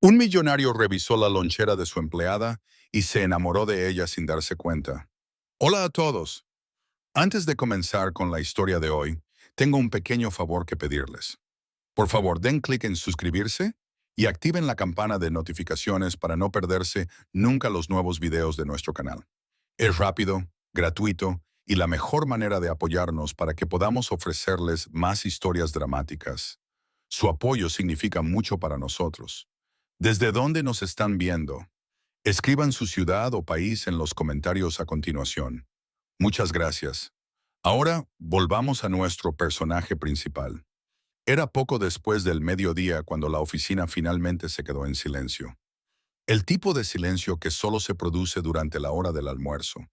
Un millonario revisó la lonchera de su empleada y se enamoró de ella sin darse cuenta. Hola a todos. Antes de comenzar con la historia de hoy, tengo un pequeño favor que pedirles. Por favor, den clic en suscribirse y activen la campana de notificaciones para no perderse nunca los nuevos videos de nuestro canal. Es rápido, gratuito y la mejor manera de apoyarnos para que podamos ofrecerles más historias dramáticas. Su apoyo significa mucho para nosotros. ¿Desde dónde nos están viendo? Escriban su ciudad o país en los comentarios a continuación. Muchas gracias. Ahora volvamos a nuestro personaje principal. Era poco después del mediodía cuando la oficina finalmente se quedó en silencio. El tipo de silencio que solo se produce durante la hora del almuerzo,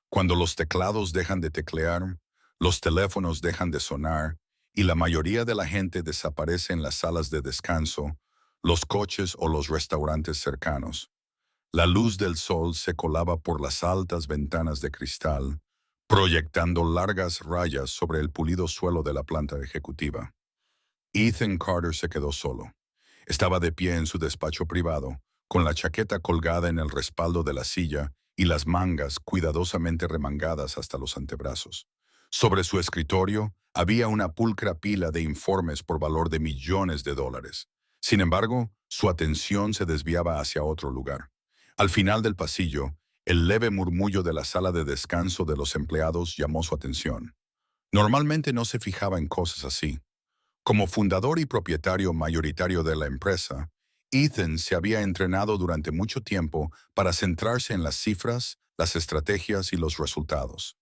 cuando los teclados dejan de teclear, los teléfonos dejan de sonar y la mayoría de la gente desaparece en las salas de descanso, los coches o los restaurantes cercanos. La luz del sol se colaba por las altas ventanas de cristal, proyectando largas rayas sobre el pulido suelo de la planta ejecutiva. Ethan Carter se quedó solo. Estaba de pie en su despacho privado, con la chaqueta colgada en el respaldo de la silla y las mangas cuidadosamente remangadas hasta los antebrazos. Sobre su escritorio había una pulcra pila de informes por valor de millones de dólares. Sin embargo, su atención se desviaba hacia otro lugar. Al final del pasillo, el leve murmullo de la sala de descanso de los empleados llamó su atención. Normalmente no se fijaba en cosas así. Como fundador y propietario mayoritario de la empresa, Ethan se había entrenado durante mucho tiempo para centrarse en las cifras, las estrategias y los resultados.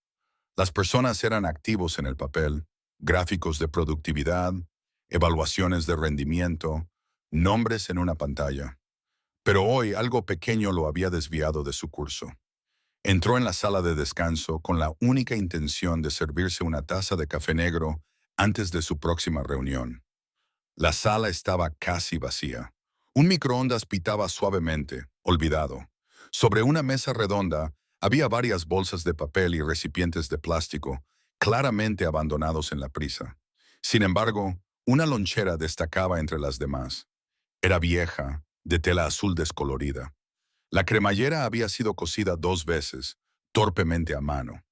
Las personas eran activos en el papel, gráficos de productividad, evaluaciones de rendimiento, nombres en una pantalla. Pero hoy algo pequeño lo había desviado de su curso. Entró en la sala de descanso con la única intención de servirse una taza de café negro antes de su próxima reunión. La sala estaba casi vacía. Un microondas pitaba suavemente, olvidado. Sobre una mesa redonda había varias bolsas de papel y recipientes de plástico, claramente abandonados en la prisa. Sin embargo, una lonchera destacaba entre las demás. Era vieja, de tela azul descolorida. La cremallera había sido cosida 2 veces, torpemente a mano.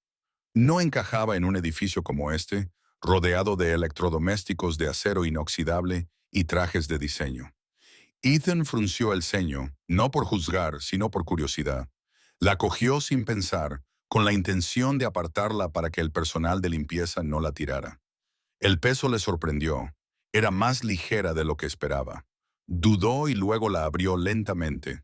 No encajaba en un edificio como este, rodeado de electrodomésticos de acero inoxidable y trajes de diseño. Ethan frunció el ceño, no por juzgar, sino por curiosidad. La cogió sin pensar, con la intención de apartarla para que el personal de limpieza no la tirara. El peso le sorprendió. Era más ligera de lo que esperaba. Dudó y luego la abrió lentamente.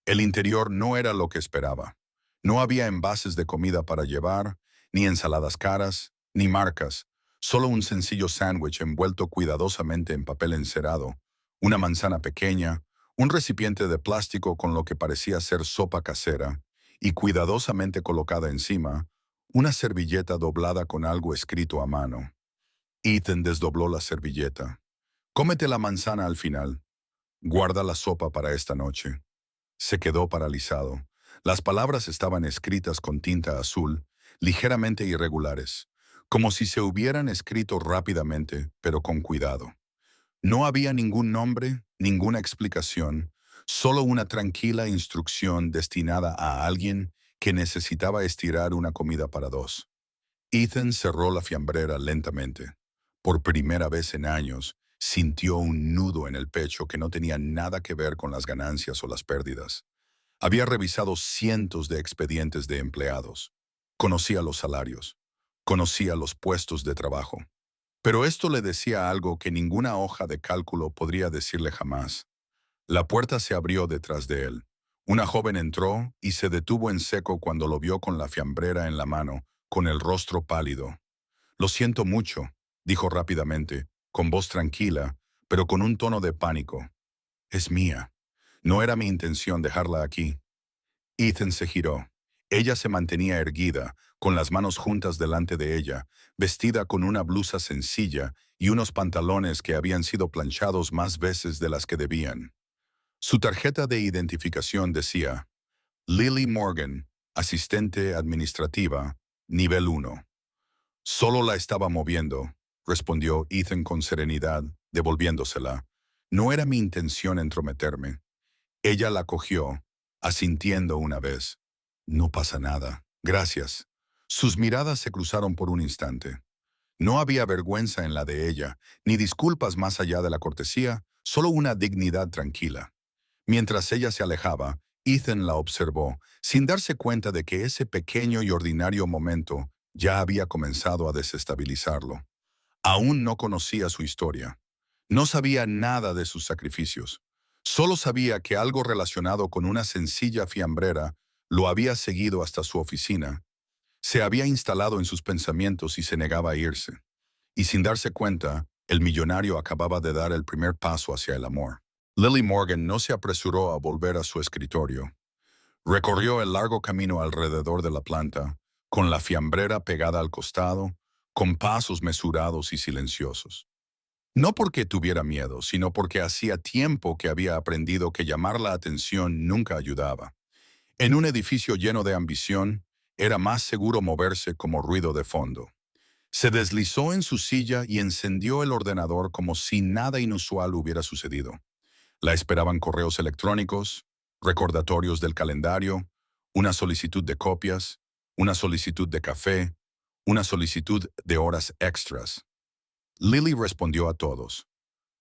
El interior no era lo que esperaba. No había envases de comida para llevar, ni ensaladas caras, ni marcas. Solo un sencillo sándwich envuelto cuidadosamente en papel encerado, una manzana pequeña, un recipiente de plástico con lo que parecía ser sopa casera, y cuidadosamente colocada encima, una servilleta doblada con algo escrito a mano. Ethan desdobló la servilleta. Cómete la manzana al final. Guarda la sopa para esta noche. Se quedó paralizado. Las palabras estaban escritas con tinta azul, ligeramente irregulares, como si se hubieran escrito rápidamente, pero con cuidado. No había ningún nombre, ninguna explicación, solo una tranquila instrucción destinada a alguien que necesitaba estirar una comida para dos. Ethan cerró la fiambrera lentamente. Por primera vez en años, sintió un nudo en el pecho que no tenía nada que ver con las ganancias o las pérdidas. Había revisado cientos de expedientes de empleados. Conocía los salarios. Conocía los puestos de trabajo. Pero esto le decía algo que ninguna hoja de cálculo podría decirle jamás. La puerta se abrió detrás de él. Una joven entró y se detuvo en seco cuando lo vio con la fiambrera en la mano, con el rostro pálido. «Lo siento mucho», dijo rápidamente, con voz tranquila, pero con un tono de pánico. «Es mía. No era mi intención dejarla aquí». Ethan se giró. Ella se mantenía erguida, con las manos juntas delante de ella, vestida con una blusa sencilla y unos pantalones que habían sido planchados más veces de las que debían. Su tarjeta de identificación decía, Lily Morgan, asistente administrativa, nivel 1. Solo la estaba moviendo, respondió Ethan con serenidad, devolviéndosela. No era mi intención entrometerme. Ella la cogió, asintiendo una vez. No pasa nada. Gracias. Sus miradas se cruzaron por un instante. No había vergüenza en la de ella, ni disculpas más allá de la cortesía, solo una dignidad tranquila. Mientras ella se alejaba, Ethan la observó, sin darse cuenta de que ese pequeño y ordinario momento ya había comenzado a desestabilizarlo. Aún no conocía su historia. No sabía nada de sus sacrificios. Solo sabía que algo relacionado con una sencilla fiambrera lo había seguido hasta su oficina. Se había instalado en sus pensamientos y se negaba a irse. Y sin darse cuenta, el millonario acababa de dar el primer paso hacia el amor. Lily Morgan no se apresuró a volver a su escritorio. Recorrió el largo camino alrededor de la planta, con la fiambrera pegada al costado, con pasos mesurados y silenciosos. No porque tuviera miedo, sino porque hacía tiempo que había aprendido que llamar la atención nunca ayudaba. En un edificio lleno de ambición, era más seguro moverse como ruido de fondo. Se deslizó en su silla y encendió el ordenador como si nada inusual hubiera sucedido. La esperaban correos electrónicos, recordatorios del calendario, una solicitud de copias, una solicitud de café, una solicitud de horas extras. Lily respondió a todos.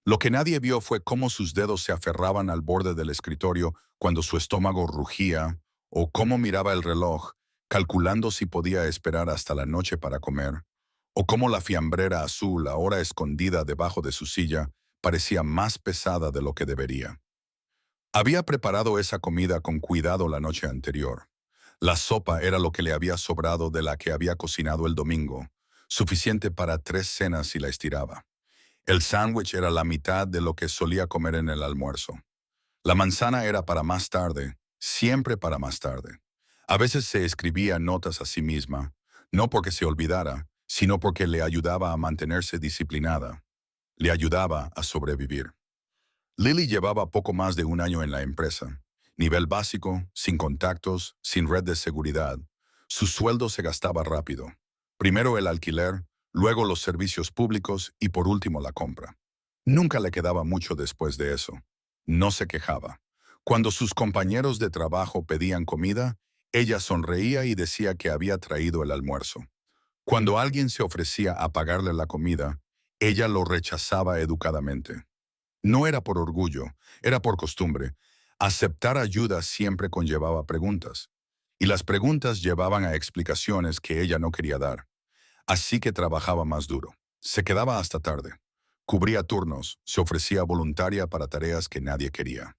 Lo que nadie vio fue cómo sus dedos se aferraban al borde del escritorio cuando su estómago rugía, o cómo miraba el reloj, calculando si podía esperar hasta la noche para comer, o cómo la fiambrera azul, ahora escondida debajo de su silla, parecía más pesada de lo que debería. Había preparado esa comida con cuidado la noche anterior. La sopa era lo que le había sobrado de la que había cocinado el domingo, suficiente para 3 cenas si la estiraba. El sándwich era la mitad de lo que solía comer en el almuerzo. La manzana era para más tarde, siempre para más tarde. A veces se escribía notas a sí misma, no porque se olvidara, sino porque le ayudaba a mantenerse disciplinada, le ayudaba a sobrevivir. Lily llevaba poco más de un año en la empresa. Nivel básico, sin contactos, sin red de seguridad. Su sueldo se gastaba rápido. Primero el alquiler, luego los servicios públicos y por último la compra. Nunca le quedaba mucho después de eso. No se quejaba. Cuando sus compañeros de trabajo pedían comida, ella sonreía y decía que había traído el almuerzo. Cuando alguien se ofrecía a pagarle la comida, ella lo rechazaba educadamente. No era por orgullo, era por costumbre. Aceptar ayuda siempre conllevaba preguntas, y las preguntas llevaban a explicaciones que ella no quería dar. Así que trabajaba más duro. Se quedaba hasta tarde. Cubría turnos, se ofrecía voluntaria para tareas que nadie quería.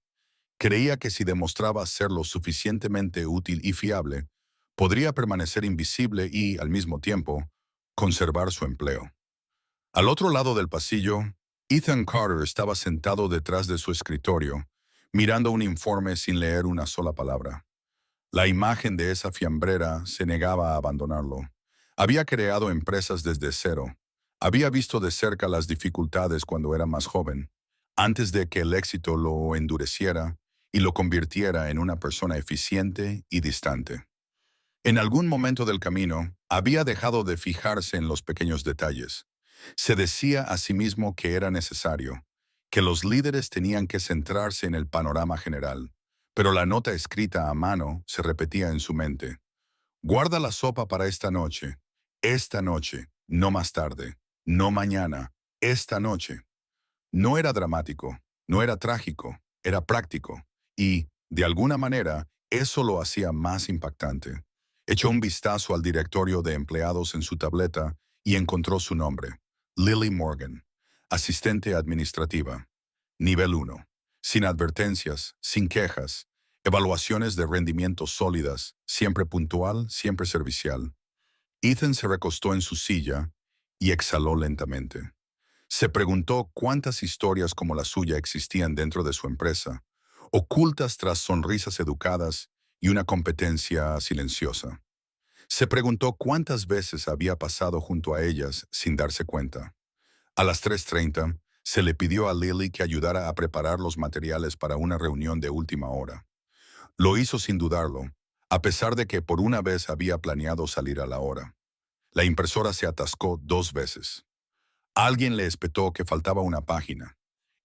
Creía que si demostraba ser lo suficientemente útil y fiable, podría permanecer invisible y, al mismo tiempo, conservar su empleo. Al otro lado del pasillo, Ethan Carter estaba sentado detrás de su escritorio, mirando un informe sin leer una sola palabra. La imagen de esa fiambrera se negaba a abandonarlo. Había creado empresas desde cero. Había visto de cerca las dificultades cuando era más joven, antes de que el éxito lo endureciera y lo convirtiera en una persona eficiente y distante. En algún momento del camino, había dejado de fijarse en los pequeños detalles. Se decía a sí mismo que era necesario, que los líderes tenían que centrarse en el panorama general, pero la nota escrita a mano se repetía en su mente. Guarda la sopa para esta noche, no más tarde, no mañana, esta noche. No era dramático, no era trágico, era práctico, y, de alguna manera, eso lo hacía más impactante. Echó un vistazo al directorio de empleados en su tableta y encontró su nombre, Lily Morgan, asistente administrativa, nivel 1, sin advertencias, sin quejas, evaluaciones de rendimiento sólidas, siempre puntual, siempre servicial. Ethan se recostó en su silla y exhaló lentamente. Se preguntó cuántas historias como la suya existían dentro de su empresa, ocultas tras sonrisas educadas y una competencia silenciosa. Se preguntó cuántas veces había pasado junto a ellas sin darse cuenta. A las 3:30, se le pidió a Lily que ayudara a preparar los materiales para una reunión de última hora. Lo hizo sin dudarlo, a pesar de que por una vez había planeado salir a la hora. La impresora se atascó 2 veces. Alguien le espetó que faltaba una página.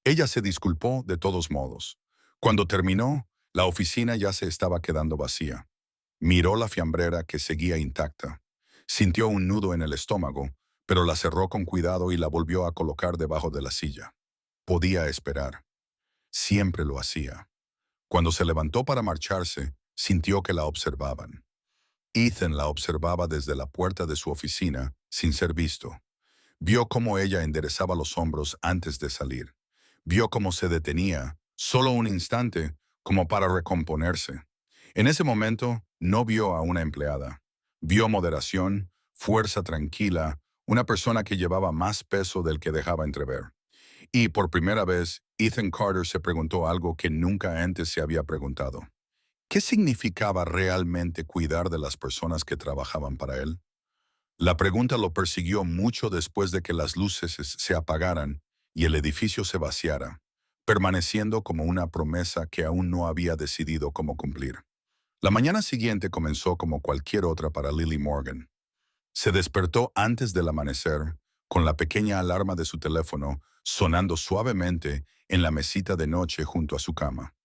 Ella se disculpó de todos modos. Cuando terminó, la oficina ya se estaba quedando vacía. Miró la fiambrera que seguía intacta. Sintió un nudo en el estómago, pero la cerró con cuidado y la volvió a colocar debajo de la silla. Podía esperar. Siempre lo hacía. Cuando se levantó para marcharse, sintió que la observaban. Ethan la observaba desde la puerta de su oficina, sin ser visto. Vio cómo ella enderezaba los hombros antes de salir. Vio cómo se detenía, solo un instante, como para recomponerse. En ese momento, no vio a una empleada. Vio moderación, fuerza tranquila, una persona que llevaba más peso del que dejaba entrever. Y por primera vez, Ethan Carter se preguntó algo que nunca antes se había preguntado. ¿Qué significaba realmente cuidar de las personas que trabajaban para él? La pregunta lo persiguió mucho después de que las luces se apagaran y el edificio se vaciara, permaneciendo como una promesa que aún no había decidido cómo cumplir. La mañana siguiente comenzó como cualquier otra para Lily Morgan. Se despertó antes del amanecer, con la pequeña alarma de su teléfono sonando suavemente en la mesita de noche junto a su cama.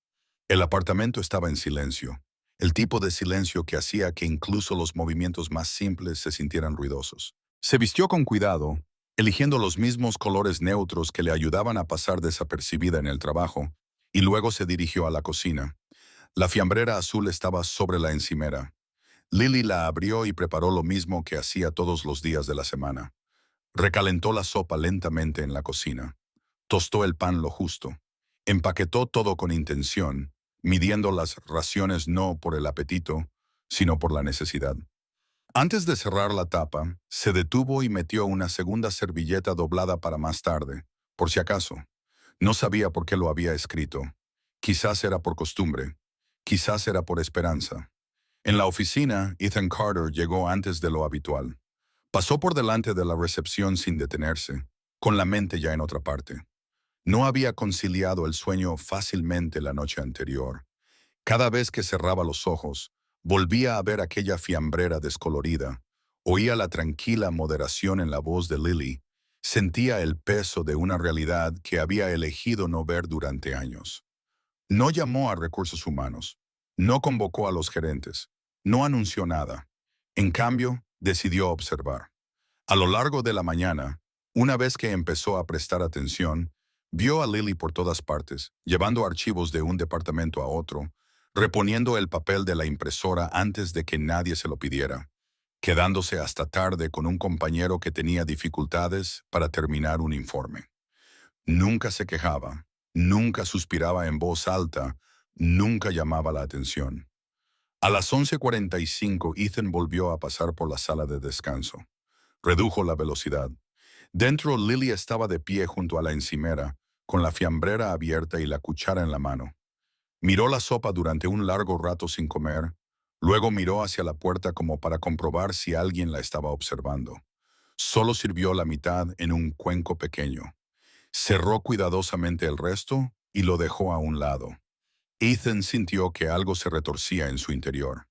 El apartamento estaba en silencio, el tipo de silencio que hacía que incluso los movimientos más simples se sintieran ruidosos. Se vistió con cuidado, eligiendo los mismos colores neutros que le ayudaban a pasar desapercibida en el trabajo, y luego se dirigió a la cocina. La fiambrera azul estaba sobre la encimera. Lily la abrió y preparó lo mismo que hacía todos los días de la semana. Recalentó la sopa lentamente en la cocina. Tostó el pan lo justo. Empaquetó todo con intención, midiendo las raciones no por el apetito, sino por la necesidad. Antes de cerrar la tapa, se detuvo y metió una segunda servilleta doblada para más tarde, por si acaso. No sabía por qué lo había escrito. Quizás era por costumbre. Quizás era por esperanza. En la oficina, Ethan Carter llegó antes de lo habitual. Pasó por delante de la recepción sin detenerse, con la mente ya en otra parte. No había conciliado el sueño fácilmente la noche anterior. Cada vez que cerraba los ojos, volvía a ver aquella fiambrera descolorida, oía la tranquila moderación en la voz de Lily, sentía el peso de una realidad que había elegido no ver durante años. No llamó a recursos humanos, no convocó a los gerentes, no anunció nada. En cambio, decidió observar. A lo largo de la mañana, una vez que empezó a prestar atención, vio a Lily por todas partes, llevando archivos de un departamento a otro, reponiendo el papel de la impresora antes de que nadie se lo pidiera, quedándose hasta tarde con un compañero que tenía dificultades para terminar un informe. Nunca se quejaba, nunca suspiraba en voz alta, nunca llamaba la atención. A las 11:45, Ethan volvió a pasar por la sala de descanso. Redujo la velocidad. Dentro, Lily estaba de pie junto a la encimera, con la fiambrera abierta y la cuchara en la mano. Miró la sopa durante un largo rato sin comer, luego miró hacia la puerta como para comprobar si alguien la estaba observando. Solo sirvió la mitad en un cuenco pequeño. Cerró cuidadosamente el resto y lo dejó a un lado. Ethan sintió que algo se retorcía en su interior.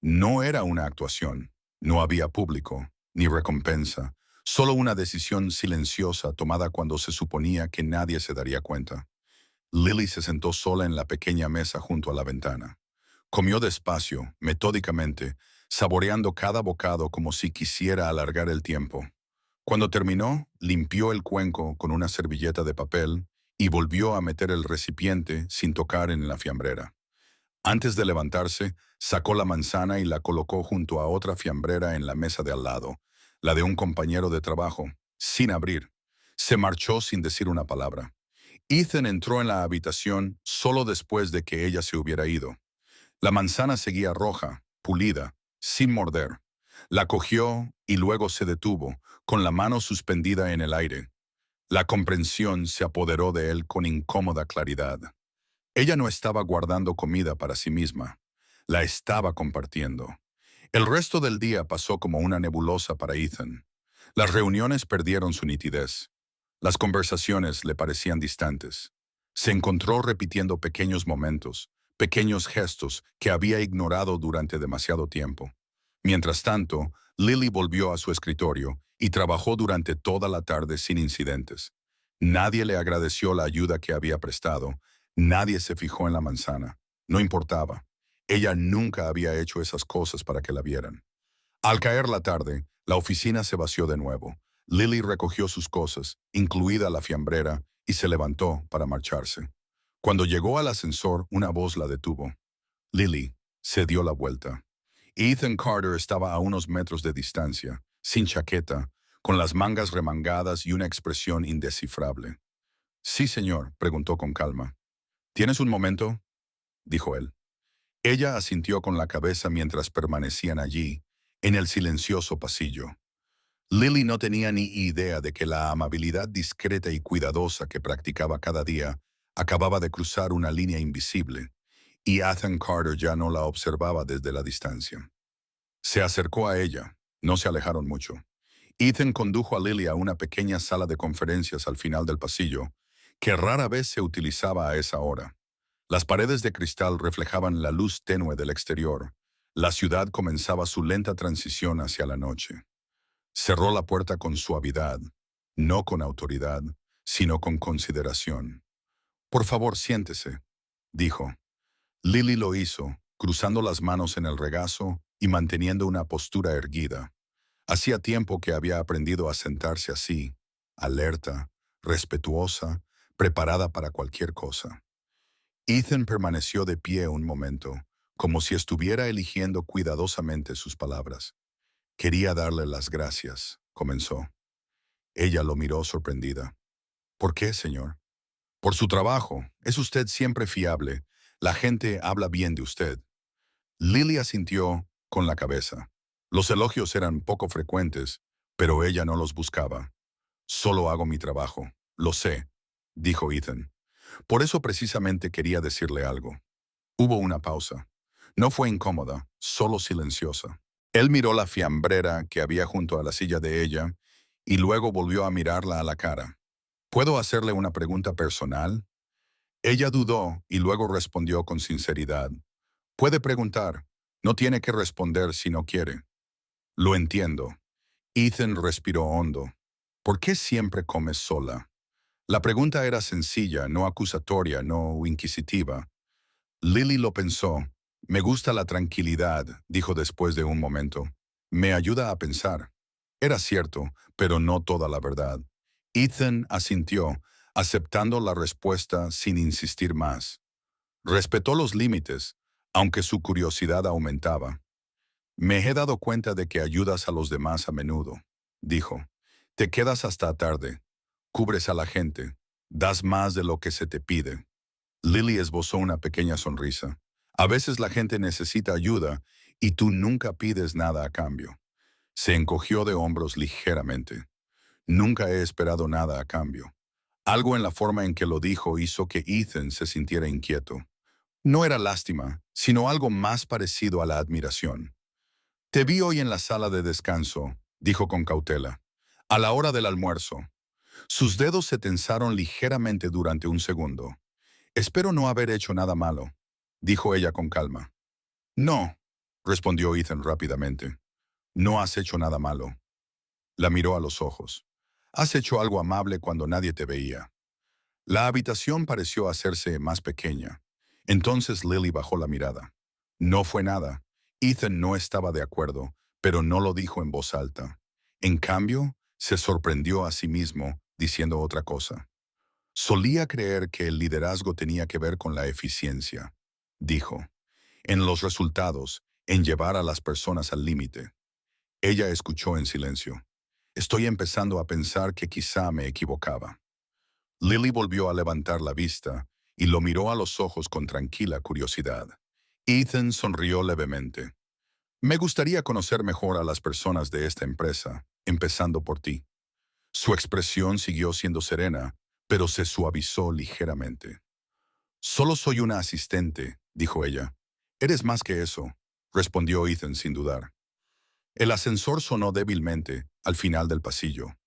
No era una actuación, no había público, ni recompensa, solo una decisión silenciosa tomada cuando se suponía que nadie se daría cuenta. Lily se sentó sola en la pequeña mesa junto a la ventana. Comió despacio, metódicamente, saboreando cada bocado como si quisiera alargar el tiempo. Cuando terminó, limpió el cuenco con una servilleta de papel y volvió a meter el recipiente sin tocar en la fiambrera. Antes de levantarse, sacó la manzana y la colocó junto a otra fiambrera en la mesa de al lado, la de un compañero de trabajo, sin abrir. Se marchó sin decir una palabra. Ethan entró en la habitación solo después de que ella se hubiera ido. La manzana seguía roja, pulida, sin morder. La cogió y luego se detuvo, con la mano suspendida en el aire. La comprensión se apoderó de él con incómoda claridad. Ella no estaba guardando comida para sí misma, la estaba compartiendo. El resto del día pasó como una nebulosa para Ethan. Las reuniones perdieron su nitidez. Las conversaciones le parecían distantes. Se encontró repitiendo pequeños momentos, pequeños gestos que había ignorado durante demasiado tiempo. Mientras tanto, Lily volvió a su escritorio y trabajó durante toda la tarde sin incidentes. Nadie le agradeció la ayuda que había prestado, Nadie se fijó en la manzana. No importaba. Ella nunca había hecho esas cosas para que la vieran. Al caer la tarde, la oficina se vació de nuevo. Lily recogió sus cosas, incluida la fiambrera, y se levantó para marcharse. Cuando llegó al ascensor, una voz la detuvo. Lily se dio la vuelta. Ethan Carter estaba a unos metros de distancia, sin chaqueta, con las mangas remangadas y una expresión indescifrable. «Sí, señor», preguntó con calma. «¿Tienes un momento?», dijo él. Ella asintió con la cabeza mientras permanecían allí, en el silencioso pasillo. Lily no tenía ni idea de que la amabilidad discreta y cuidadosa que practicaba cada día acababa de cruzar una línea invisible, y Ethan Carter ya no la observaba desde la distancia. Se acercó a ella. No se alejaron mucho. Ethan condujo a Lily a una pequeña sala de conferencias al final del pasillo, que rara vez se utilizaba a esa hora. Las paredes de cristal reflejaban la luz tenue del exterior. La ciudad comenzaba su lenta transición hacia la noche. Cerró la puerta con suavidad, no con autoridad, sino con consideración. «Por favor, siéntese», dijo. Lily lo hizo, cruzando las manos en el regazo y manteniendo una postura erguida. Hacía tiempo que había aprendido a sentarse así, alerta, respetuosa, preparada para cualquier cosa. Ethan permaneció de pie un momento, como si estuviera eligiendo cuidadosamente sus palabras. «Quería darle las gracias», comenzó. Ella lo miró sorprendida. «¿Por qué, señor?» «Por su trabajo. Es usted siempre fiable. La gente habla bien de usted». Lily asintió con la cabeza. Los elogios eran poco frecuentes, pero ella no los buscaba. «Solo hago mi trabajo. Lo sé», dijo Ethan. «Por eso precisamente quería decirle algo». Hubo una pausa. No fue incómoda, solo silenciosa. Él miró la fiambrera que había junto a la silla de ella y luego volvió a mirarla a la cara. «¿Puedo hacerle una pregunta personal?». Ella dudó y luego respondió con sinceridad. «Puede preguntar. No tiene que responder si no quiere». «Lo entiendo». Ethan respiró hondo. «¿Por qué siempre comes sola?». La pregunta era sencilla, no acusatoria, no inquisitiva. Lily lo pensó. «Me gusta la tranquilidad», dijo después de un momento. «Me ayuda a pensar». Era cierto, pero no toda la verdad. Ethan asintió, aceptando la respuesta sin insistir más. Respetó los límites, aunque su curiosidad aumentaba. «Me he dado cuenta de que ayudas a los demás a menudo», dijo. «Te quedas hasta tarde, cubres a la gente, das más de lo que se te pide». Lily esbozó una pequeña sonrisa. «A veces la gente necesita ayuda y tú nunca pides nada a cambio». Se encogió de hombros ligeramente. «Nunca he esperado nada a cambio». Algo en la forma en que lo dijo hizo que Ethan se sintiera inquieto. No era lástima, sino algo más parecido a la admiración. «Te vi hoy en la sala de descanso», dijo con cautela. «A la hora del almuerzo». Sus dedos se tensaron ligeramente durante un segundo. «Espero no haber hecho nada malo», dijo ella con calma. «No», respondió Ethan rápidamente. «No has hecho nada malo». La miró a los ojos. «Has hecho algo amable cuando nadie te veía». La habitación pareció hacerse más pequeña. Entonces Lily bajó la mirada. No fue nada. Ethan no estaba de acuerdo, pero no lo dijo en voz alta. En cambio, se sorprendió a sí mismo, diciendo otra cosa. «Solía creer que el liderazgo tenía que ver con la eficiencia», dijo. «En los resultados, en llevar a las personas al límite». Ella escuchó en silencio. «Estoy empezando a pensar que quizá me equivocaba». Lily volvió a levantar la vista y lo miró a los ojos con tranquila curiosidad. Ethan sonrió levemente. «Me gustaría conocer mejor a las personas de esta empresa, empezando por ti». Su expresión siguió siendo serena, pero se suavizó ligeramente. «Solo soy una asistente», dijo ella. «Eres más que eso», respondió Ethan sin dudar. El ascensor sonó débilmente al final del pasillo.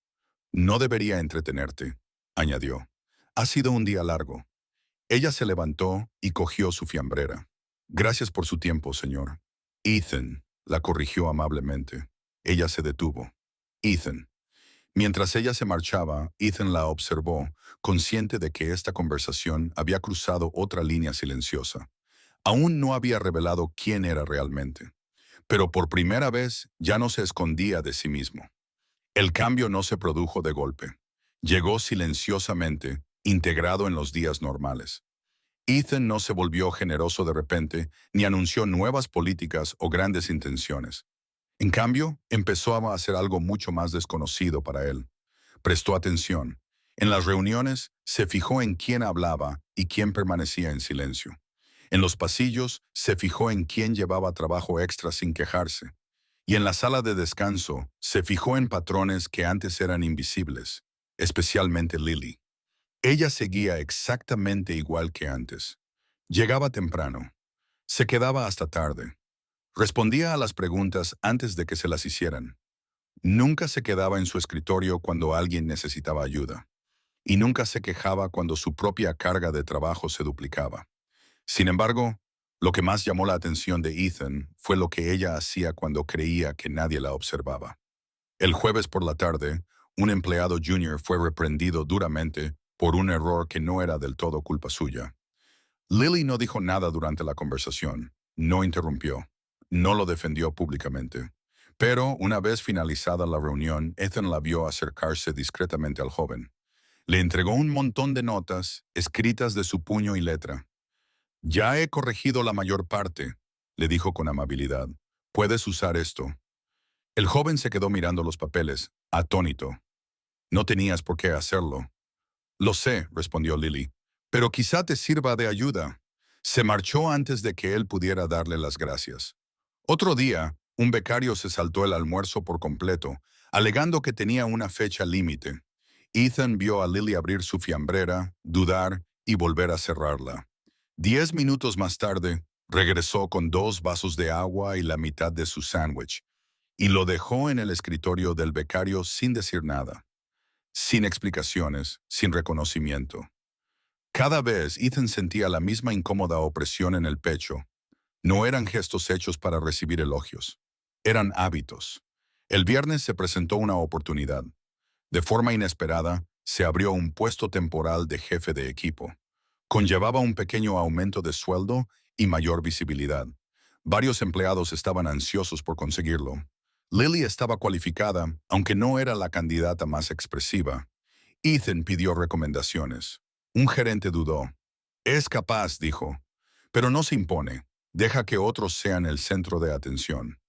«No debería entretenerte», añadió. «Ha sido un día largo». Ella se levantó y cogió su fiambrera. «Gracias por su tiempo, señor». «Ethan», la corrigió amablemente. Ella se detuvo. «Ethan». Mientras ella se marchaba, Ethan la observó, consciente de que esta conversación había cruzado otra línea silenciosa. Aún no había revelado quién era realmente, pero por primera vez ya no se escondía de sí mismo. El cambio no se produjo de golpe. Llegó silenciosamente, integrado en los días normales. Ethan no se volvió generoso de repente, ni anunció nuevas políticas o grandes intenciones. En cambio, empezó a hacer algo mucho más desconocido para él. Prestó atención. En las reuniones, se fijó en quién hablaba y quién permanecía en silencio. En los pasillos, se fijó en quién llevaba trabajo extra sin quejarse. Y en la sala de descanso, se fijó en patrones que antes eran invisibles, especialmente Lily. Ella seguía exactamente igual que antes. Llegaba temprano. Se quedaba hasta tarde. Respondía a las preguntas antes de que se las hicieran. Nunca se quedaba en su escritorio cuando alguien necesitaba ayuda. Y nunca se quejaba cuando su propia carga de trabajo se duplicaba. Sin embargo, lo que más llamó la atención de Ethan fue lo que ella hacía cuando creía que nadie la observaba. El jueves por la tarde, un empleado junior fue reprendido duramente por un error que no era del todo culpa suya. Lily no dijo nada durante la conversación, no interrumpió, no lo defendió públicamente. Pero una vez finalizada la reunión, Ethan la vio acercarse discretamente al joven. Le entregó un montón de notas, escritas de su puño y letra. «Ya he corregido la mayor parte», le dijo con amabilidad. «Puedes usar esto». El joven se quedó mirando los papeles, atónito. «No tenías por qué hacerlo». «Lo sé», respondió Lily, «pero quizá te sirva de ayuda». Se marchó antes de que él pudiera darle las gracias. Otro día, un becario se saltó el almuerzo por completo, alegando que tenía una fecha límite. Ethan vio a Lily abrir su fiambrera, dudar y volver a cerrarla. 10 minutos más tarde, regresó con 2 vasos de agua y la mitad de su sándwich, y lo dejó en el escritorio del becario sin decir nada, sin explicaciones, sin reconocimiento. Cada vez Ethan sentía la misma incómoda opresión en el pecho. No eran gestos hechos para recibir elogios. Eran hábitos. El viernes se presentó una oportunidad. De forma inesperada, se abrió un puesto temporal de jefe de equipo. Conllevaba un pequeño aumento de sueldo y mayor visibilidad. Varios empleados estaban ansiosos por conseguirlo. Lily estaba cualificada, aunque no era la candidata más expresiva. Ethan pidió recomendaciones. Un gerente dudó. «Es capaz», dijo, «pero no se impone. Deja que otros sean el centro de atención».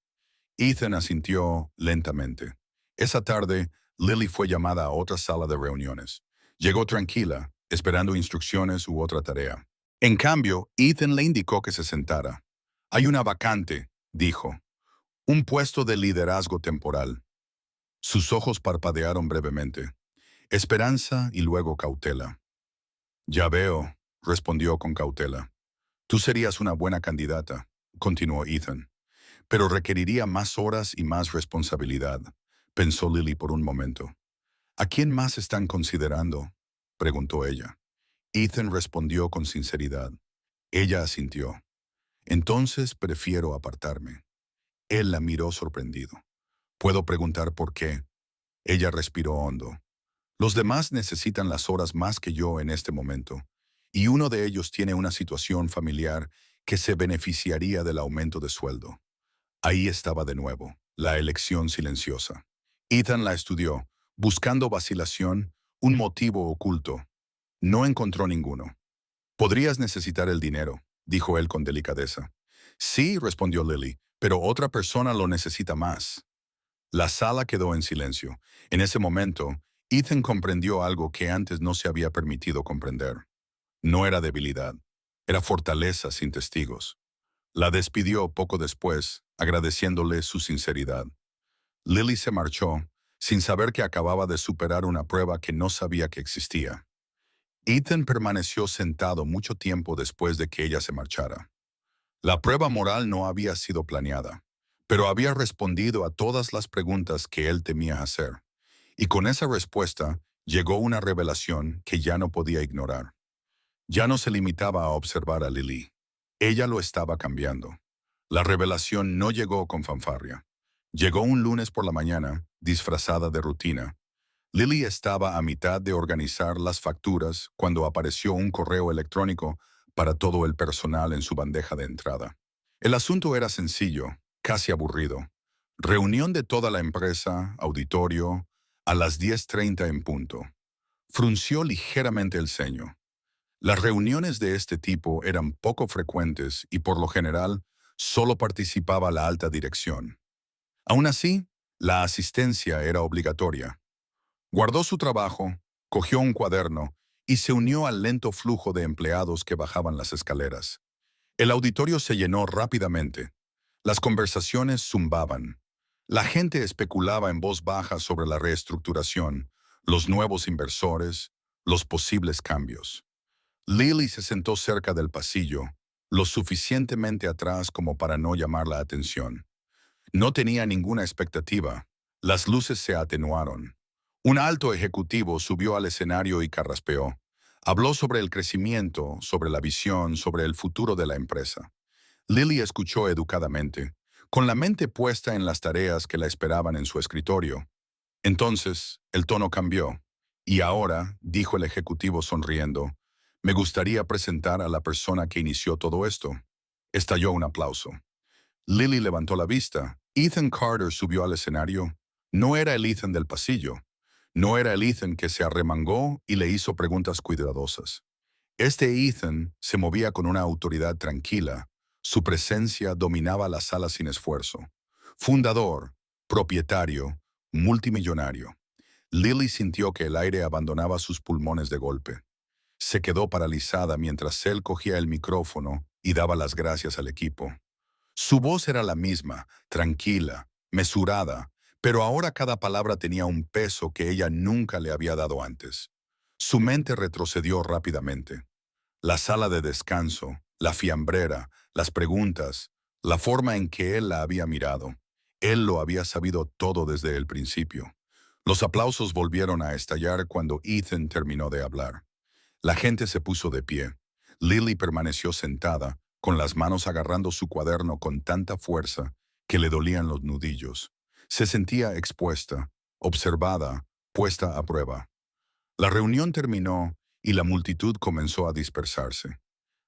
Ethan asintió lentamente. Esa tarde, Lily fue llamada a otra sala de reuniones. Llegó tranquila, esperando instrucciones u otra tarea. En cambio, Ethan le indicó que se sentara. «Hay una vacante», dijo. «Un puesto de liderazgo temporal». Sus ojos parpadearon brevemente. Esperanza y luego cautela. «Ya veo», respondió con cautela. «Tú serías una buena candidata», continuó Ethan. «Pero requeriría más horas y más responsabilidad», pensó Lily por un momento. «¿A quién más están considerando?», preguntó ella. Ethan respondió con sinceridad. Ella asintió. «Entonces prefiero apartarme». Él la miró sorprendido. «¿Puedo preguntar por qué?». Ella respiró hondo. «Los demás necesitan las horas más que yo en este momento, y uno de ellos tiene una situación familiar que se beneficiaría del aumento de sueldo». Ahí estaba de nuevo, la elección silenciosa. Ethan la estudió, buscando vacilación, un motivo oculto. No encontró ninguno. «Podrías necesitar el dinero», dijo él con delicadeza. «Sí», respondió Lily, «pero otra persona lo necesita más». La sala quedó en silencio. En ese momento, Ethan comprendió algo que antes no se había permitido comprender. No era debilidad, era fortaleza sin testigos. La despidió poco después, agradeciéndole su sinceridad. Lily se marchó, sin saber que acababa de superar una prueba que no sabía que existía. Ethan permaneció sentado mucho tiempo después de que ella se marchara. La prueba moral no había sido planeada, pero había respondido a todas las preguntas que él temía hacer. Y con esa respuesta llegó una revelación que ya no podía ignorar. Ya no se limitaba a observar a Lily. Ella lo estaba cambiando. La revelación no llegó con fanfarria. Llegó un lunes por la mañana, disfrazada de rutina. Lily estaba a mitad de organizar las facturas cuando apareció un correo electrónico para todo el personal en su bandeja de entrada. El asunto era sencillo, casi aburrido. Reunión de toda la empresa, auditorio, a las 10:30 en punto. Frunció ligeramente el ceño. Las reuniones de este tipo eran poco frecuentes y por lo general solo participaba la alta dirección. Aún así, la asistencia era obligatoria. Guardó su trabajo, cogió un cuaderno y se unió al lento flujo de empleados que bajaban las escaleras. El auditorio se llenó rápidamente. Las conversaciones zumbaban. La gente especulaba en voz baja sobre la reestructuración, los nuevos inversores, los posibles cambios. Lily se sentó cerca del pasillo, lo suficientemente atrás como para no llamar la atención. No tenía ninguna expectativa. Las luces se atenuaron. Un alto ejecutivo subió al escenario y carraspeó. Habló sobre el crecimiento, sobre la visión, sobre el futuro de la empresa. Lily escuchó educadamente, con la mente puesta en las tareas que la esperaban en su escritorio. Entonces, el tono cambió. Y ahora, dijo el ejecutivo sonriendo, me gustaría presentar a la persona que inició todo esto. Estalló un aplauso. Lily levantó la vista. Ethan Carter subió al escenario. No era el Ethan del pasillo. No era el Ethan que se arremangó y le hizo preguntas cuidadosas. Este Ethan se movía con una autoridad tranquila. Su presencia dominaba la sala sin esfuerzo. Fundador, propietario, multimillonario. Lily sintió que el aire abandonaba sus pulmones de golpe. Se quedó paralizada mientras él cogía el micrófono y daba las gracias al equipo. Su voz era la misma, tranquila, mesurada, pero ahora cada palabra tenía un peso que ella nunca le había dado antes. Su mente retrocedió rápidamente. La sala de descanso, la fiambrera, las preguntas, la forma en que él la había mirado. Él lo había sabido todo desde el principio. Los aplausos volvieron a estallar cuando Ethan terminó de hablar. La gente se puso de pie. Lily permaneció sentada, con las manos agarrando su cuaderno con tanta fuerza que le dolían los nudillos. Se sentía expuesta, observada, puesta a prueba. La reunión terminó y la multitud comenzó a dispersarse.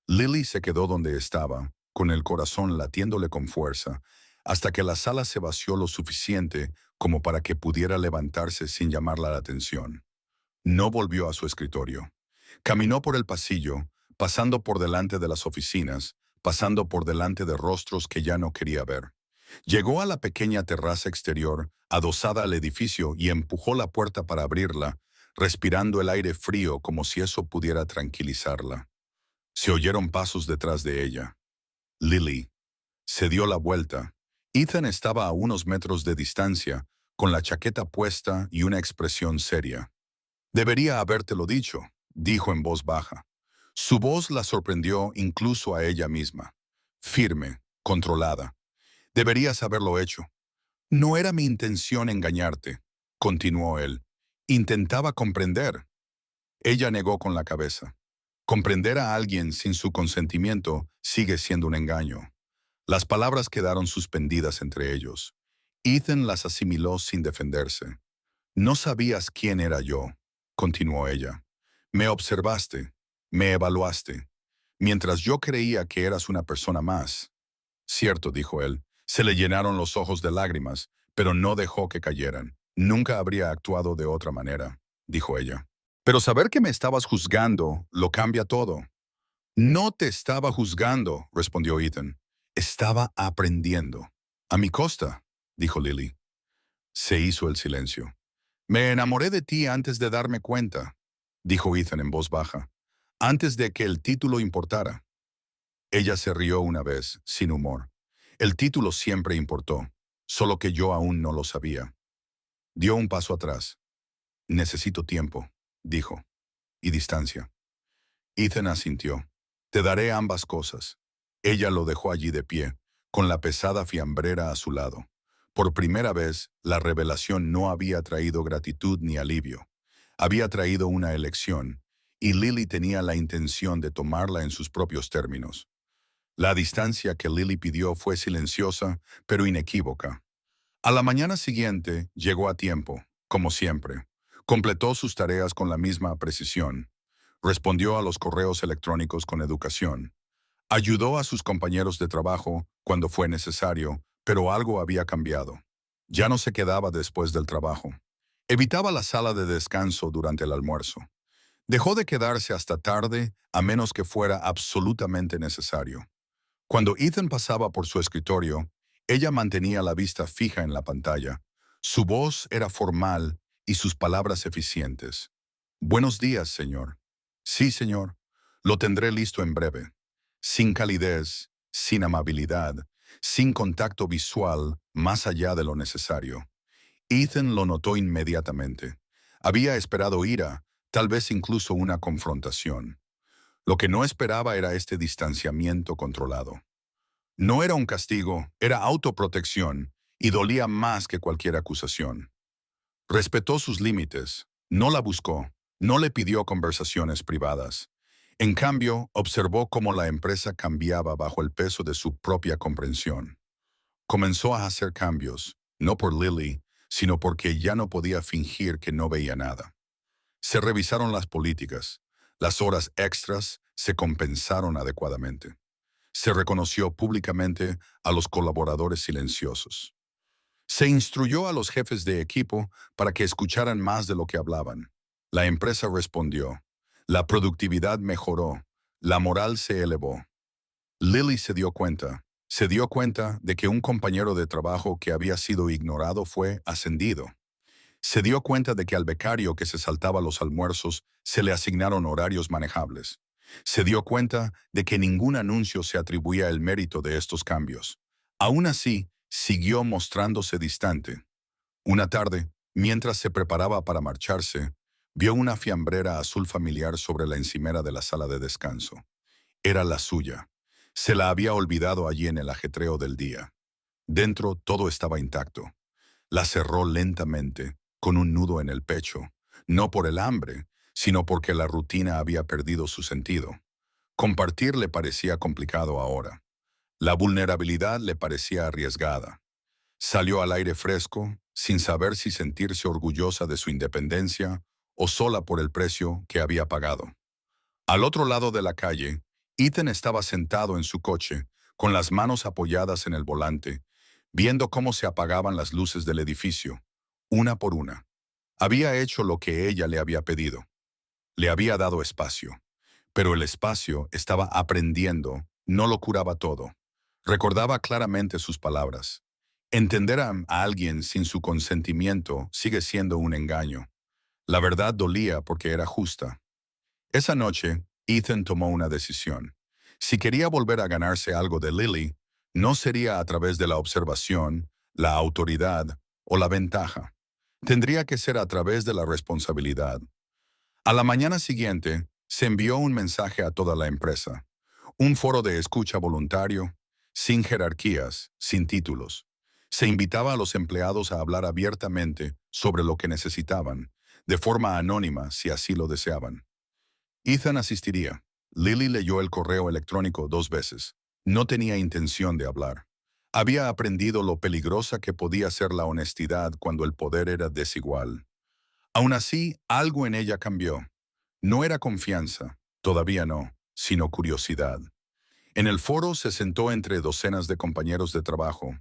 Lily se quedó donde estaba, con el corazón latiéndole con fuerza, hasta que la sala se vació lo suficiente como para que pudiera levantarse sin llamarla la atención. No volvió a su escritorio. Caminó por el pasillo, pasando por delante de las oficinas, pasando por delante de rostros que ya no quería ver. Llegó a la pequeña terraza exterior, adosada al edificio, y empujó la puerta para abrirla, respirando el aire frío como si eso pudiera tranquilizarla. Se oyeron pasos detrás de ella. Lily se dio la vuelta. Ethan estaba a unos metros de distancia, con la chaqueta puesta y una expresión seria. Debería habértelo dicho, dijo en voz baja. Su voz la sorprendió incluso a ella misma. Firme, controlada. Deberías haberlo hecho. No era mi intención engañarte, continuó él. Intentaba comprender. Ella negó con la cabeza. Comprender a alguien sin su consentimiento sigue siendo un engaño. Las palabras quedaron suspendidas entre ellos. Ethan las asimiló sin defenderse. No sabías quién era yo, continuó ella. Me observaste, me evaluaste, mientras yo creía que eras una persona más. Cierto, dijo él. Se le llenaron los ojos de lágrimas, pero no dejó que cayeran. Nunca habría actuado de otra manera, dijo ella. Pero saber que me estabas juzgando lo cambia todo. No te estaba juzgando, respondió Ethan. Estaba aprendiendo. A mi costa, dijo Lily. Se hizo el silencio. Me enamoré de ti antes de darme cuenta, dijo Ethan en voz baja, antes de que el título importara. Ella se rió una vez, sin humor. El título siempre importó, solo que yo aún no lo sabía. Dio un paso atrás. Necesito tiempo, dijo, y distancia. Ethan asintió. Te daré ambas cosas. Ella lo dejó allí de pie, con la pesada fiambrera a su lado. Por primera vez, la revelación no había traído gratitud ni alivio. Había traído una elección, y Lily tenía la intención de tomarla en sus propios términos. La distancia que Lily pidió fue silenciosa, pero inequívoca. A la mañana siguiente llegó a tiempo, como siempre. Completó sus tareas con la misma precisión. Respondió a los correos electrónicos con educación. Ayudó a sus compañeros de trabajo cuando fue necesario, pero algo había cambiado. Ya no se quedaba después del trabajo. Evitaba la sala de descanso durante el almuerzo. Dejó de quedarse hasta tarde a menos que fuera absolutamente necesario. Cuando Ethan pasaba por su escritorio, ella mantenía la vista fija en la pantalla. Su voz era formal y sus palabras eficientes. Buenos días, señor. Sí, señor. Lo tendré listo en breve. Sin calidez, sin amabilidad, sin contacto visual más allá de lo necesario. Ethan lo notó inmediatamente. Había esperado ira, tal vez incluso una confrontación. Lo que no esperaba era este distanciamiento controlado. No era un castigo, era autoprotección, y dolía más que cualquier acusación. Respetó sus límites, no la buscó, no le pidió conversaciones privadas. En cambio, observó cómo la empresa cambiaba bajo el peso de su propia comprensión. Comenzó a hacer cambios, no por Lily, sino porque ya no podía fingir que no veía nada. Se revisaron las políticas, las horas extras se compensaron adecuadamente. Se reconoció públicamente a los colaboradores silenciosos. Se instruyó a los jefes de equipo para que escucharan más de lo que hablaban. La empresa respondió. La productividad mejoró. La moral se elevó. Lily se dio cuenta de que un compañero de trabajo que había sido ignorado fue ascendido. Se dio cuenta de que al becario que se saltaba los almuerzos se le asignaron horarios manejables. Se dio cuenta de que ningún anuncio se atribuía el mérito de estos cambios. Aún así, siguió mostrándose distante. Una tarde, mientras se preparaba para marcharse, vio una fiambrera azul familiar sobre la encimera de la sala de descanso. Era la suya. Se la había olvidado allí en el ajetreo del día. Dentro todo estaba intacto. La cerró lentamente, con un nudo en el pecho, no por el hambre, sino porque la rutina había perdido su sentido. Compartir le parecía complicado ahora. La vulnerabilidad le parecía arriesgada. Salió al aire fresco, sin saber si sentirse orgullosa de su independencia o sola por el precio que había pagado. Al otro lado de la calle, Ethan estaba sentado en su coche, con las manos apoyadas en el volante, viendo cómo se apagaban las luces del edificio, una por una. Había hecho lo que ella le había pedido. Le había dado espacio. Pero el espacio estaba aprendiendo, no lo curaba todo. Recordaba claramente sus palabras. Entender a alguien sin su consentimiento sigue siendo un engaño. La verdad dolía porque era justa. Esa noche, Ethan tomó una decisión. Si quería volver a ganarse algo de Lily, no sería a través de la observación, la autoridad o la ventaja. Tendría que ser a través de la responsabilidad. A la mañana siguiente, se envió un mensaje a toda la empresa. Un foro de escucha voluntario, sin jerarquías, sin títulos. Se invitaba a los empleados a hablar abiertamente sobre lo que necesitaban, de forma anónima si así lo deseaban. Ethan asistiría. Lily leyó el correo electrónico 2 veces. No tenía intención de hablar. Había aprendido lo peligrosa que podía ser la honestidad cuando el poder era desigual. Aún así, algo en ella cambió. No era confianza, todavía no, sino curiosidad. En el foro se sentó entre docenas de compañeros de trabajo.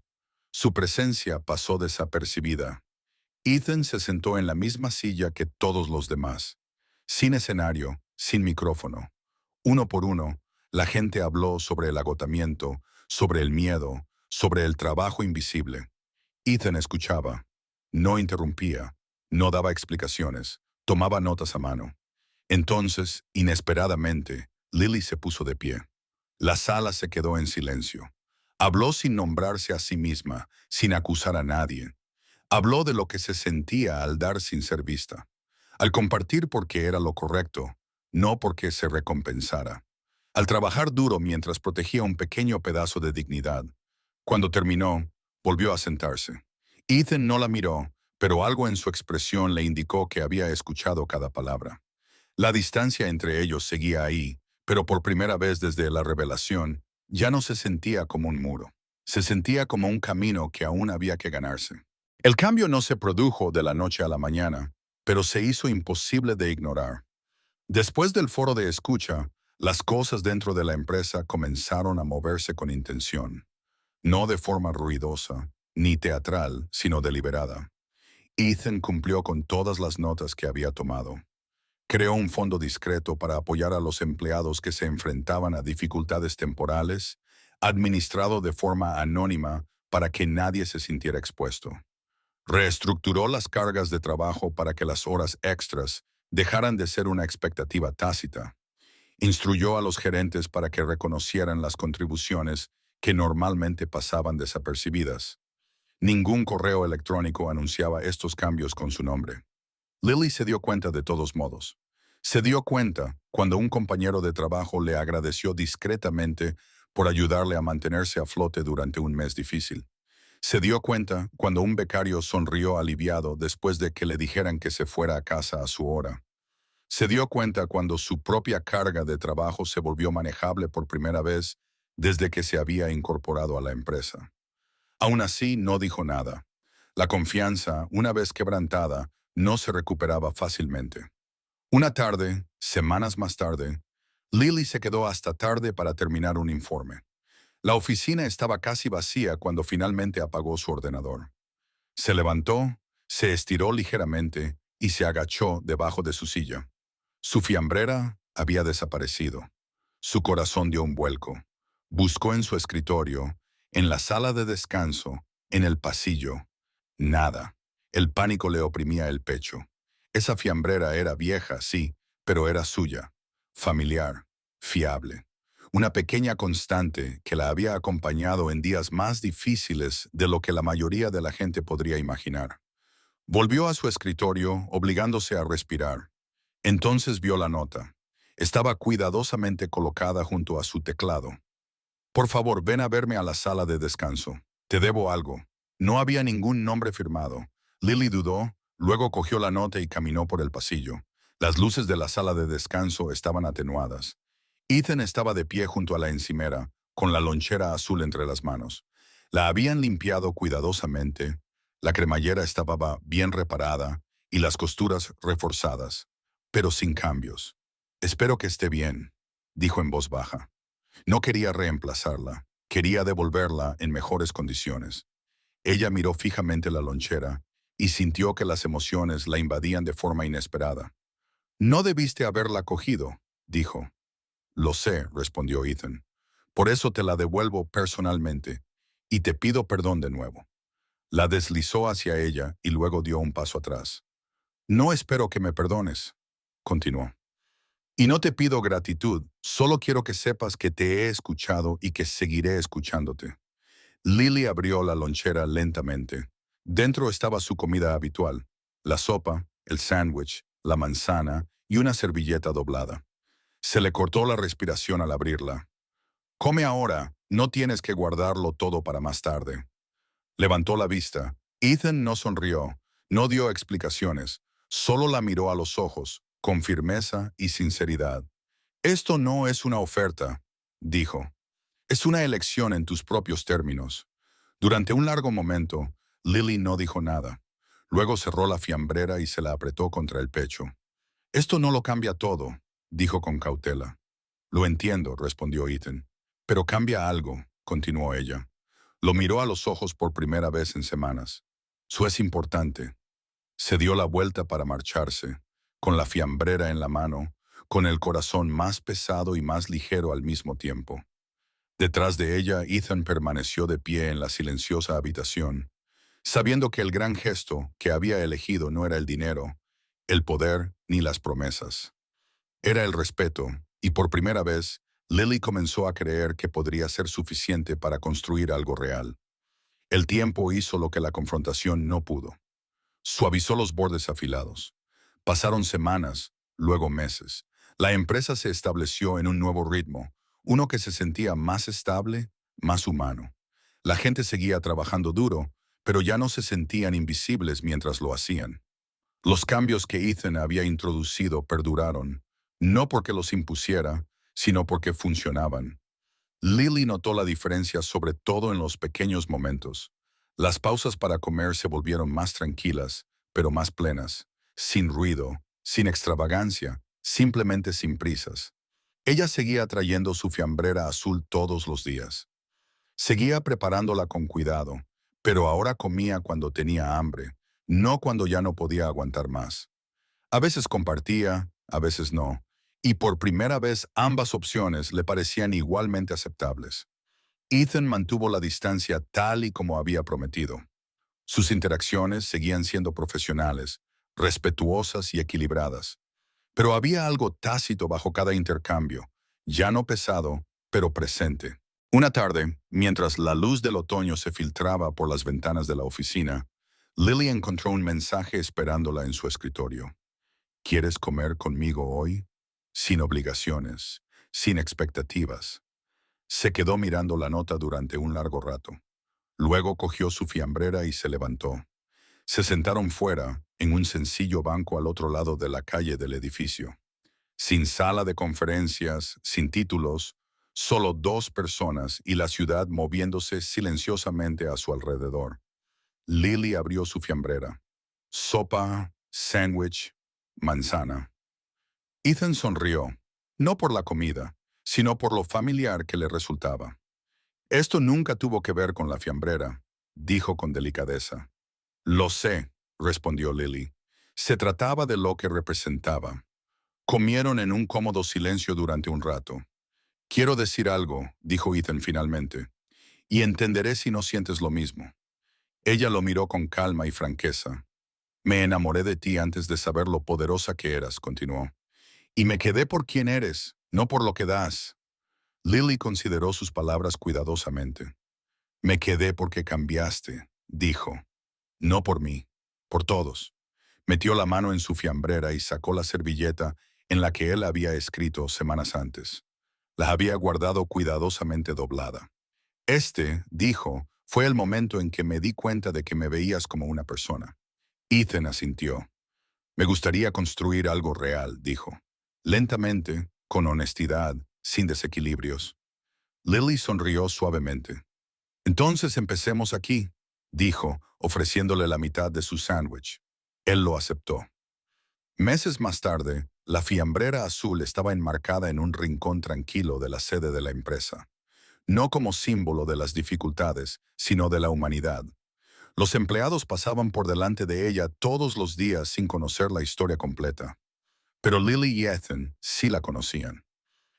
Su presencia pasó desapercibida. Ethan se sentó en la misma silla que todos los demás. Sin escenario, sin micrófono. Uno por uno, la gente habló sobre el agotamiento, sobre el miedo, sobre el trabajo invisible. Ethan escuchaba. No interrumpía. No daba explicaciones. Tomaba notas a mano. Entonces, inesperadamente, Lily se puso de pie. La sala se quedó en silencio. Habló sin nombrarse a sí misma, sin acusar a nadie. Habló de lo que se sentía al dar sin ser vista, al compartir porque era lo correcto, no porque se recompensara, al trabajar duro mientras protegía un pequeño pedazo de dignidad. Cuando terminó, volvió a sentarse. Ethan no la miró, pero algo en su expresión le indicó que había escuchado cada palabra. La distancia entre ellos seguía ahí, pero por primera vez desde la revelación, ya no se sentía como un muro. Se sentía como un camino que aún había que ganarse. El cambio no se produjo de la noche a la mañana. pero se hizo imposible de ignorar. Después del foro de escucha, las cosas dentro de la empresa comenzaron a moverse con intención, no de forma ruidosa, ni teatral, sino deliberada. Ethan cumplió con todas las notas que había tomado. Creó un fondo discreto para apoyar a los empleados que se enfrentaban a dificultades temporales, administrado de forma anónima para que nadie se sintiera expuesto. Reestructuró las cargas de trabajo para que las horas extras dejaran de ser una expectativa tácita. Instruyó a los gerentes para que reconocieran las contribuciones que normalmente pasaban desapercibidas. Ningún correo electrónico anunciaba estos cambios con su nombre. Lily se dio cuenta de todos modos. Se dio cuenta cuando un compañero de trabajo le agradeció discretamente por ayudarle a mantenerse a flote durante un mes difícil. Se dio cuenta cuando un becario sonrió aliviado después de que le dijeran que se fuera a casa a su hora. Se dio cuenta cuando su propia carga de trabajo se volvió manejable por primera vez desde que se había incorporado a la empresa. Aún así, no dijo nada. La confianza, una vez quebrantada, no se recuperaba fácilmente. Una tarde, semanas más tarde, Lily se quedó hasta tarde para terminar un informe. La oficina estaba casi vacía cuando finalmente apagó su ordenador. Se levantó, se estiró ligeramente y se agachó debajo de su silla. Su fiambrera había desaparecido. Su corazón dio un vuelco. Buscó en su escritorio, en la sala de descanso, en el pasillo. Nada. El pánico le oprimía el pecho. Esa fiambrera era vieja, sí, pero era suya, familiar, fiable. Una pequeña constante que la había acompañado en días más difíciles de lo que la mayoría de la gente podría imaginar. Volvió a su escritorio, obligándose a respirar. Entonces vio la nota. Estaba cuidadosamente colocada junto a su teclado. Por favor, ven a verme a la sala de descanso. Te debo algo. No había ningún nombre firmado. Lily dudó, luego cogió la nota y caminó por el pasillo. Las luces de la sala de descanso estaban atenuadas. Ethan estaba de pie junto a la encimera, con la lonchera azul entre las manos. La habían limpiado cuidadosamente. La cremallera estaba bien reparada y las costuras reforzadas, pero sin cambios. Espero que esté bien, dijo en voz baja. No quería reemplazarla, quería devolverla en mejores condiciones. Ella miró fijamente la lonchera y sintió que las emociones la invadían de forma inesperada. No debiste haberla cogido, dijo. Lo sé, respondió Ethan. Por eso te la devuelvo personalmente y te pido perdón de nuevo. La deslizó hacia ella y luego dio un paso atrás. No espero que me perdones, continuó. Y no te pido gratitud, solo quiero que sepas que te he escuchado y que seguiré escuchándote. Lily abrió la lonchera lentamente. Dentro estaba su comida habitual, la sopa, el sándwich, la manzana y una servilleta doblada. Se le cortó la respiración al abrirla. Come ahora, no tienes que guardarlo todo para más tarde. Levantó la vista. Ethan no sonrió, no dio explicaciones, solo la miró a los ojos, con firmeza y sinceridad. Esto no es una oferta, dijo. Es una elección en tus propios términos. Durante un largo momento, Lily no dijo nada. Luego cerró la fiambrera y se la apretó contra el pecho. Esto no lo cambia todo, dijo con cautela. Lo entiendo, respondió Ethan. Pero cambia algo, continuó ella. Lo miró a los ojos por primera vez en semanas. Eso es importante. Se dio la vuelta para marcharse, con la fiambrera en la mano, con el corazón más pesado y más ligero al mismo tiempo. Detrás de ella, Ethan permaneció de pie en la silenciosa habitación, sabiendo que el gran gesto que había elegido no era el dinero, el poder ni las promesas. Era el respeto, y por primera vez, Lily comenzó a creer que podría ser suficiente para construir algo real. El tiempo hizo lo que la confrontación no pudo. Suavizó los bordes afilados. Pasaron semanas, luego meses. La empresa se estableció en un nuevo ritmo, uno que se sentía más estable, más humano. La gente seguía trabajando duro, pero ya no se sentían invisibles mientras lo hacían. Los cambios que Ethan había introducido perduraron, no porque los impusiera, sino porque funcionaban. Lily notó la diferencia sobre todo en los pequeños momentos. Las pausas para comer se volvieron más tranquilas, pero más plenas. sin ruido, sin extravagancia, simplemente sin prisas. Ella seguía trayendo su fiambrera azul todos los días. Seguía preparándola con cuidado, pero ahora comía cuando tenía hambre, no cuando ya no podía aguantar más. A veces compartía, a veces no, y por primera vez ambas opciones le parecían igualmente aceptables. Ethan mantuvo la distancia tal y como había prometido. Sus interacciones seguían siendo profesionales, respetuosas y equilibradas. Pero había algo tácito bajo cada intercambio, ya no pesado, pero presente. Una tarde, mientras la luz del otoño se filtraba por las ventanas de la oficina, Lily encontró un mensaje esperándola en su escritorio. ¿Quieres comer conmigo hoy? Sin obligaciones, sin expectativas. Se quedó mirando la nota durante un largo rato. Luego cogió su fiambrera y se levantó. Se sentaron fuera, en un sencillo banco al otro lado de la calle del edificio. Sin sala de conferencias, sin títulos, solo dos personas y la ciudad moviéndose silenciosamente a su alrededor. Lily abrió su fiambrera. Sopa, sándwich, manzana. Ethan sonrió, no por la comida, sino por lo familiar que le resultaba. Esto nunca tuvo que ver con la fiambrera, dijo con delicadeza. Lo sé, respondió Lily. Se trataba de lo que representaba. Comieron en un cómodo silencio durante un rato. Quiero decir algo, dijo Ethan finalmente, y entenderé si no sientes lo mismo. Ella lo miró con calma y franqueza. Me enamoré de ti antes de saber lo poderosa que eras, continuó. Y me quedé por quien eres, no por lo que das. Lily consideró sus palabras cuidadosamente. Me quedé porque cambiaste, dijo. No por mí, por todos. Metió la mano en su fiambrera y sacó la servilleta en la que él había escrito semanas antes. La había guardado cuidadosamente doblada. Dijo, fue el momento en que me di cuenta de que me veías como una persona. Ethan asintió. Me gustaría construir algo real, dijo. Lentamente, con honestidad, sin desequilibrios. Lily sonrió suavemente. Entonces empecemos aquí, dijo, ofreciéndole la mitad de su sándwich. Él lo aceptó. Meses más tarde, la fiambrera azul estaba enmarcada en un rincón tranquilo de la sede de la empresa. No como símbolo de las dificultades, sino de la humanidad. Los empleados pasaban por delante de ella todos los días sin conocer la historia completa. Pero Lily y Ethan sí la conocían.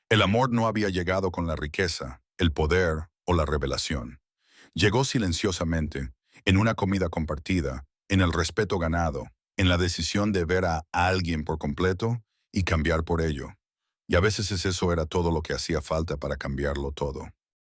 El amor no había llegado con la riqueza, el poder o la revelación. Llegó silenciosamente, en una comida compartida, en el respeto ganado, en la decisión de ver a alguien por completo y cambiar por ello. Y a veces eso era todo lo que hacía falta para cambiarlo todo.